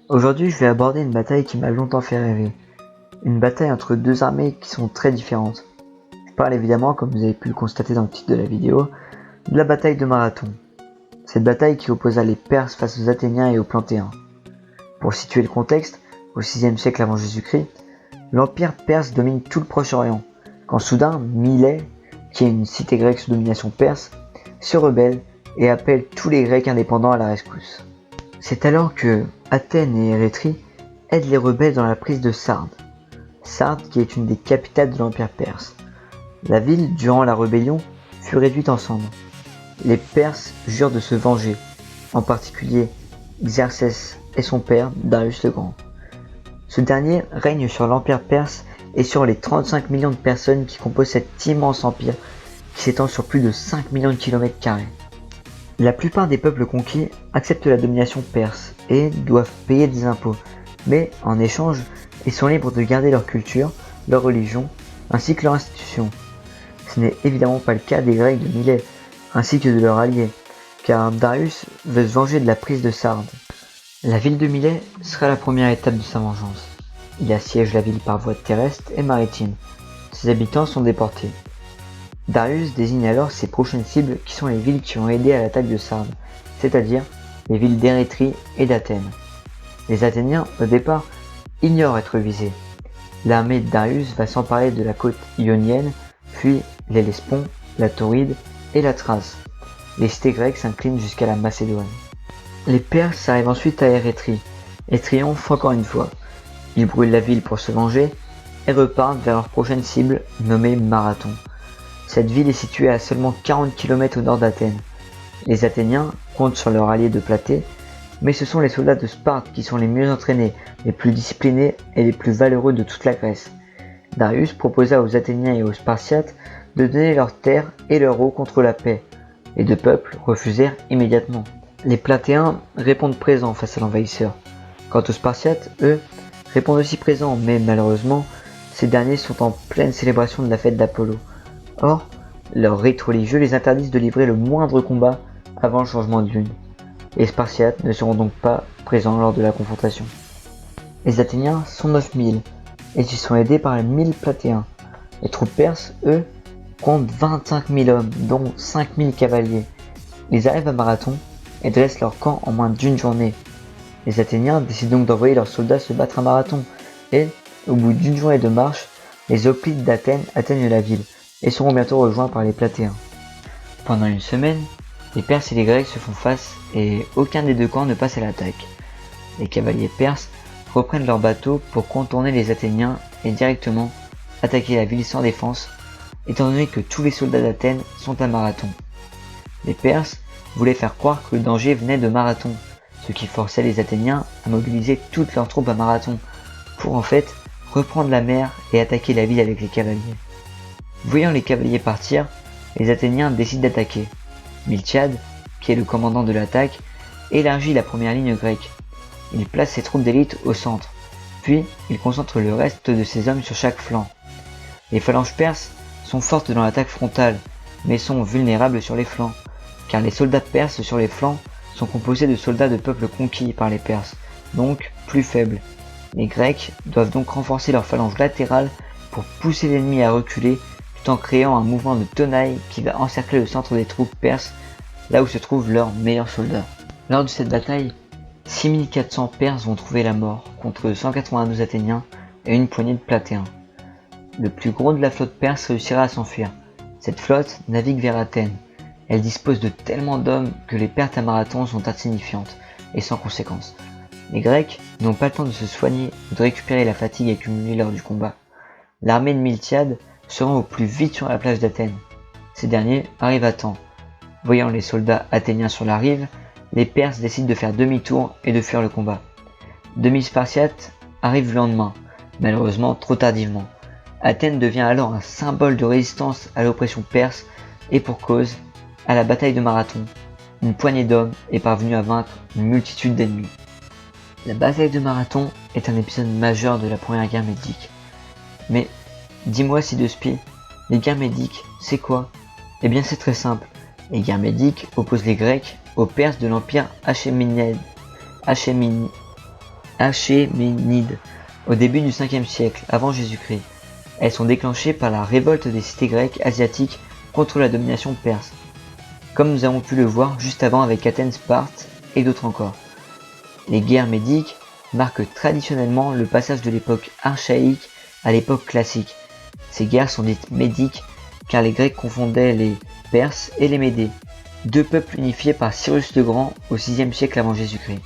Aujourd'hui, je vais aborder une bataille qui m'a longtemps fait rêver. Une bataille entre deux armées qui sont très différentes. Je parle évidemment, comme vous avez pu le constater dans le titre de la vidéo, de la bataille de Marathon. Cette bataille qui opposa les Perses face aux Athéniens et aux Plantéens. Pour situer le contexte, au 6e siècle avant Jésus-Christ, l'empire perse domine tout le Proche-Orient, quand soudain Milet, qui est une cité grecque sous domination perse, se rebelle et appelle tous les Grecs indépendants à la rescousse. C'est alors que Athènes et Érétrie aident les rebelles dans la prise de Sardes. Sardes qui est une des capitales de l'Empire perse. La ville, durant la rébellion, fut réduite en cendres. Les Perses jurent de se venger, en particulier Xerxès et son père, Darius le Grand. Ce dernier règne sur l'Empire perse et sur les 35 millions de personnes qui composent cet immense empire qui s'étend sur plus de 5 millions de kilomètres carrés. La plupart des peuples conquis acceptent la domination perse et doivent payer des impôts, mais en échange, ils sont libres de garder leur culture, leur religion, ainsi que leur institution. Ce n'est évidemment pas le cas des Grecs de Milet, ainsi que de leurs alliés, car Darius veut se venger de la prise de Sardes. La ville de Milet sera la première étape de sa vengeance. Il assiège la ville par voie terrestre et maritime. Ses habitants sont déportés. Darius désigne alors ses prochaines cibles qui sont les villes qui ont aidé à l'attaque de Sardes, c'est-à-dire les villes d'Érétrie et d'Athènes. Les Athéniens, au départ, ignorent être visés. L'armée de Darius va s'emparer de la côte ionienne, puis l'Hellespont, la Tauride et la Thrace. Les cités grecques s'inclinent jusqu'à la Macédoine. Les Perses arrivent ensuite à Érétrie et triomphent encore une fois. Ils brûlent la ville pour se venger et repartent vers leur prochaine cible nommée Marathon. Cette ville est située à seulement 40 km au nord d'Athènes. Les Athéniens comptent sur leur allié de Platée, mais ce sont les soldats de Sparte qui sont les mieux entraînés, les plus disciplinés et les plus valeureux de toute la Grèce. Darius proposa aux Athéniens et aux Spartiates de donner leurs terres et leur eau contre la paix. Les deux peuples refusèrent immédiatement. Les Platéens répondent présents face à l'envahisseur. Quant aux Spartiates, eux, répondent aussi présents, mais malheureusement, ces derniers sont en pleine célébration de la fête d'Apollo. Or, leurs rites religieux les interdisent de livrer le moindre combat avant le changement de lune. Les Spartiates ne seront donc pas présents lors de la confrontation. Les Athéniens sont 9000 et ils sont aidés par les 1000 Platéens. Les troupes perses, eux, comptent 25 000 hommes, dont 5000 cavaliers. Ils arrivent à Marathon et dressent leur camp en moins d'une journée. Les Athéniens décident donc d'envoyer leurs soldats se battre à Marathon et, au bout d'une journée de marche, les hoplites d'Athènes atteignent la ville et seront bientôt rejoints par les Platéens. Pendant une semaine, les Perses et les Grecs se font face et aucun des deux camps ne passe à l'attaque. Les cavaliers perses reprennent leurs bateaux pour contourner les Athéniens et directement attaquer la ville sans défense, étant donné que tous les soldats d'Athènes sont à Marathon. Les Perses voulaient faire croire que le danger venait de Marathon, ce qui forçait les Athéniens à mobiliser toutes leurs troupes à Marathon, pour en fait reprendre la mer et attaquer la ville avec les cavaliers. Voyant les cavaliers partir, les Athéniens décident d'attaquer. Miltiade, qui est le commandant de l'attaque, élargit la première ligne grecque. Il place ses troupes d'élite au centre, puis il concentre le reste de ses hommes sur chaque flanc. Les phalanges perses sont fortes dans l'attaque frontale, mais sont vulnérables sur les flancs, car les soldats perses sur les flancs sont composés de soldats de peuples conquis par les Perses, donc plus faibles. Les Grecs doivent donc renforcer leurs phalanges latérales pour pousser l'ennemi à reculer, tout en créant un mouvement de tenaille qui va encercler le centre des troupes perses, là où se trouvent leurs meilleurs soldats. Lors de cette bataille, 6400 Perses vont trouver la mort contre 192 Athéniens et une poignée de Platéens. Le plus gros de la flotte perse réussira à s'enfuir. Cette flotte navigue vers Athènes. Elle dispose de tellement d'hommes que les pertes à Marathon sont insignifiantes et sans conséquence. Les Grecs n'ont pas le temps de se soigner ou de récupérer la fatigue accumulée lors du combat. L'armée de Miltiade se rend au plus vite sur la plage d'Athènes. Ces derniers arrivent à temps. Voyant les soldats athéniens sur la rive, les Perses décident de faire demi-tour et de fuir le combat. 2000 Spartiates arrivent le lendemain, malheureusement trop tardivement. Athènes devient alors un symbole de résistance à l'oppression perse et pour cause, à la bataille de Marathon, une poignée d'hommes est parvenue à vaincre une multitude d'ennemis. La bataille de Marathon est un épisode majeur de la première guerre médique. Mais dis-moi Sidespi, les guerres médiques, c'est quoi? Eh bien c'est très simple. Les guerres médiques opposent les Grecs aux Perses de l'empire achéménide. Achéménides, au début du 5e siècle avant Jésus-Christ. Elles sont déclenchées par la révolte des cités grecques asiatiques contre la domination perse, comme nous avons pu le voir juste avant avec Athènes, Sparte et d'autres encore. Les guerres médiques marquent traditionnellement le passage de l'époque archaïque à l'époque classique. Ces guerres sont dites médiques car les Grecs confondaient les Perses et les Médés, deux peuples unifiés par Cyrus le Grand au 6e siècle avant Jésus-Christ.